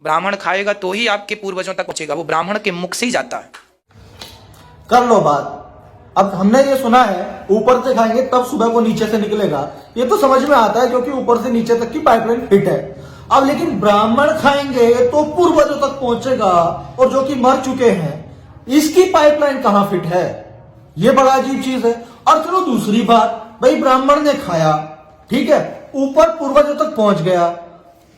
ब्राह्मण खाएगा तो ही आपके पूर्वजों तक पहुंचेगा, वो ब्राह्मण के मुख से ही जाता है। कर लो बात। अब हमने ये सुना है ऊपर से खाएंगे तब सुबह को नीचे से निकलेगा, ये तो समझ में आता है क्योंकि ऊपर से नीचे तक की पाइपलाइन फिट है। अब लेकिन ब्राह्मण खाएंगे तो पूर्वजों तक पहुंचेगा और जो कि मर चुके हैं इसकी पाइपलाइन कहां फिट है, ये बड़ा अजीब चीज है। और चलो दूसरी बात, भाई ब्राह्मण ने खाया, ठीक है, ऊपर पूर्वजों तक पहुंच गया,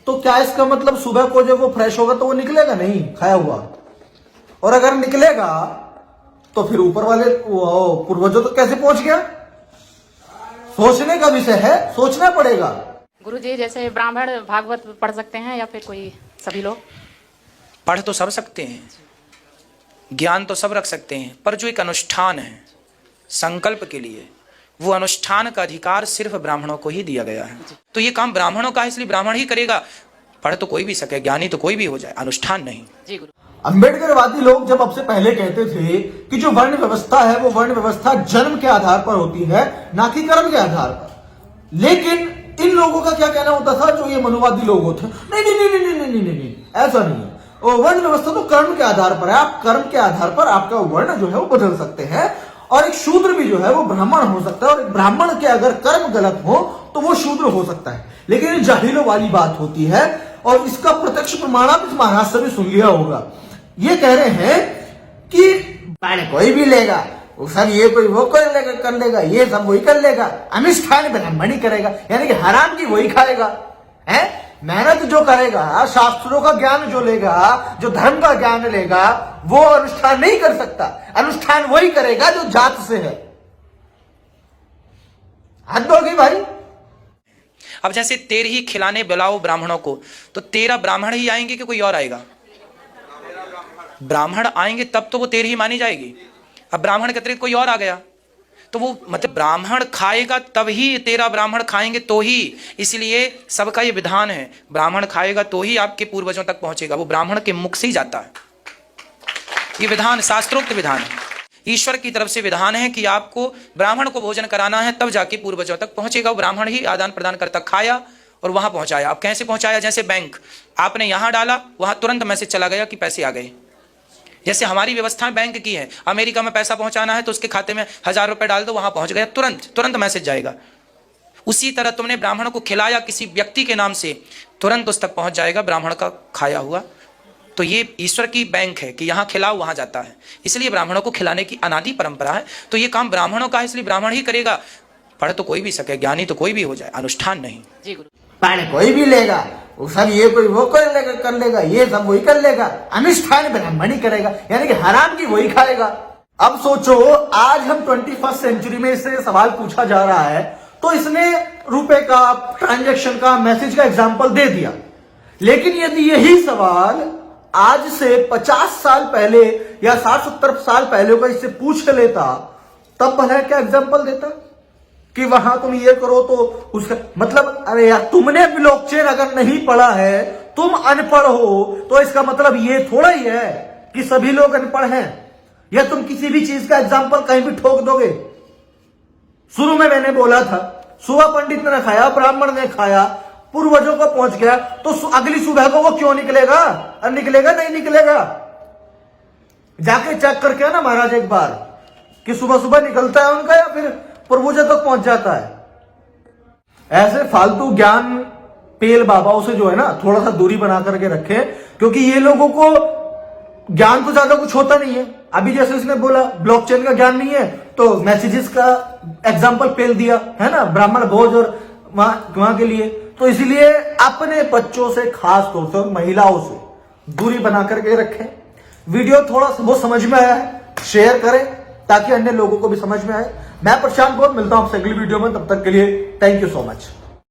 तो क्या इसका मतलब सुबह को जब वो फ्रेश होगा तो वो निकलेगा नहीं खाया हुआ? और अगर निकलेगा तो फिर ऊपर वाले पूर्वजों तक कैसे पहुंच गया? सोचने का विषय है, सोचना पड़ेगा। गुरुजी, जैसे ब्राह्मण भागवत पढ़ सकते हैं या फिर कोई सभी लोग? पढ़ तो सब सकते हैं, ज्ञान तो सब रख सकते हैं, पर जो एक अनुष्ठान है संकल्प के लिए, वो अनुष्ठान का अधिकार सिर्फ ब्राह्मणों को ही दिया गया है। तो ये काम ब्राह्मणों का है, इसलिए ब्राह्मण ही करेगा। पढ़ तो कोई भी सके, ज्ञानी तो कोई भी हो जाए, अनुष्ठान नहीं। जी गुरु। अंबेडकरवादी लोग जब अब से पहले कहते थे कि जो वर्ण व्यवस्था है वो वर्ण व्यवस्था जन्म के आधार पर होती है, ना कि कर्म के आधार पर। लेकिन इन लोगों का क्या कहना होता था, जो ये मनुवादी लोग होते, नहीं नहीं नहीं नहीं नहीं नहीं नहीं नहीं, ऐसा नहीं है, वो वर्ण व्यवस्था तो कर्म के आधार पर है, आप कर्म के आधार पर आपका वर्ण जो है वो बदल सकते हैं, और एक शूद्र भी जो है वो ब्राह्मण हो सकता है, और एक ब्राह्मण के अगर कर्म गलत हो तो वो शूद्र हो सकता है। लेकिन ये जाहिलों वाली बात होती है, और इसका प्रत्यक्ष प्रमाण आप इस महाराज से भी सुन लिया होगा। ये कह रहे हैं कि कोई भी लेगा, वो सब ये कोई वो कोई लेगा कर लेगा, ये सब वही कर लेगा, अनुष्ठान ब्राह्मण ही करेगा, यानी कि हराम की वही खाएगा, है मेहनत जो करेगा, शास्त्रों का ज्ञान जो लेगा, जो धर्म का ज्ञान लेगा, वो अनुष्ठान नहीं कर सकता। अनुष्ठान वही करेगा जो जात से है। हद हो गई भाई। अब जैसे 13 ही खिलाने बुलाओ ब्राह्मणों को, तो 13 ब्राह्मण ही आएंगे कि कोई और आएगा? ब्राह्मण आएंगे तब तो वो 13 ही मानी जाएगी। अब ब्राह्मण के अतिरिक्त कोई और आ गया तो वो मतलब ब्राह्मण खाएगा तब ही 13 ब्राह्मण खाएंगे तो ही, इसलिए सबका ये विधान है, ब्राह्मण खाएगा तो ही आपके पूर्वजों तक पहुंचेगा, वो ब्राह्मण के मुख से ही जाता है। ये विधान शास्त्रोक्त विधान है, ईश्वर की तरफ से विधान है कि आपको ब्राह्मण को भोजन कराना है तब जाके पूर्वजों तक पहुंचेगा। वो ब्राह्मण ही आदान प्रदान करता, खाया और वहां पहुंचाया। अब कैसे पहुंचाया? जैसे बैंक, आपने यहां डाला, वहां तुरंत मैसेज चला गया कि पैसे आ गए। जैसे हमारी व्यवस्था बैंक की है, अमेरिका में पैसा पहुंचाना है तो उसके खाते में 1000 रुपए डाल दो, वहां पहुंच गया, तुरंत मैसेज जाएगा। उसी तरह तुमने ब्राह्मण को खिलाया किसी व्यक्ति के नाम से, तुरंत उस तक पहुंच जाएगा ब्राह्मण का खाया हुआ। तो ये ईश्वर की बैंक है कि यहाँ खिलाओ वहां जाता है, इसलिए ब्राह्मणों को खिलाने की अनादि परंपरा है। तो ये काम ब्राह्मणों का है, इसलिए ब्राह्मण ही करेगा। पढ़ तो कोई भी सके, ज्ञानी तो कोई भी हो जाए, अनुष्ठान नहीं। जी गुरु। कोई भी लेगा, वो सब ये कोई वो कोई लेगा कर लेगा, ये सब वही कर लेगा, अनुष्ठान ब्राह्मण ही करेगा, यानी कि हराम की वही खाएगा। अब सोचो, आज हम 21st सेंचुरी में इससे सवाल पूछा जा रहा है, तो इसने रुपए का, ट्रांजैक्शन का, मैसेज का एग्जाम्पल दे दिया। लेकिन यदि यही सवाल आज से 50 साल पहले या 60-70 साल पहले का इससे पूछ लेता, तब भला क्या एग्जाम्पल देता कि वहां तुम ये करो तो उसका मतलब, अरे यार तुमने ब्लॉकचेन अगर नहीं पढ़ा है, तुम अनपढ़ हो, तो इसका मतलब ये थोड़ा ही है कि सभी लोग अनपढ़ हैं, या तुम किसी भी चीज का एग्जाम्पल कहीं भी ठोक दोगे। शुरू में मैंने बोला था, सुबह पंडित ने खाया, ब्राह्मण ने खाया, पूर्वजों को पहुंच गया, तो अगली सुबह को वो क्यों निकलेगा? और निकलेगा नहीं निकलेगा? जाके चेक करके आना महाराज एक बार कि सुबह सुबह निकलता है उनका या फिर पूर्वजों तक पहुंच जाता है। ऐसे फालतू ज्ञान पेल बाबाओं से जो है ना, थोड़ा सा दूरी बना करके रखे, क्योंकि ये लोगों को ज्ञान तो ज्यादा कुछ होता नहीं है। अभी जैसे उसने बोला ब्लॉकचेन का ज्ञान नहीं है, तो मैसेजेस का एग्जांपल पेल दिया है ना, ब्राह्मण भोज और वहां के लिए। तो इसलिए अपने बच्चों से, खास तौर से महिलाओं से दूरी बना करके रखें। वीडियो थोड़ा वो समझ में आया है, शेयर करें ताकि अन्य लोगों को भी समझ में आए। मैं प्रशांत बहुत मिलता हूं आपसे अगली वीडियो में, तब तक के लिए थैंक यू सो मच।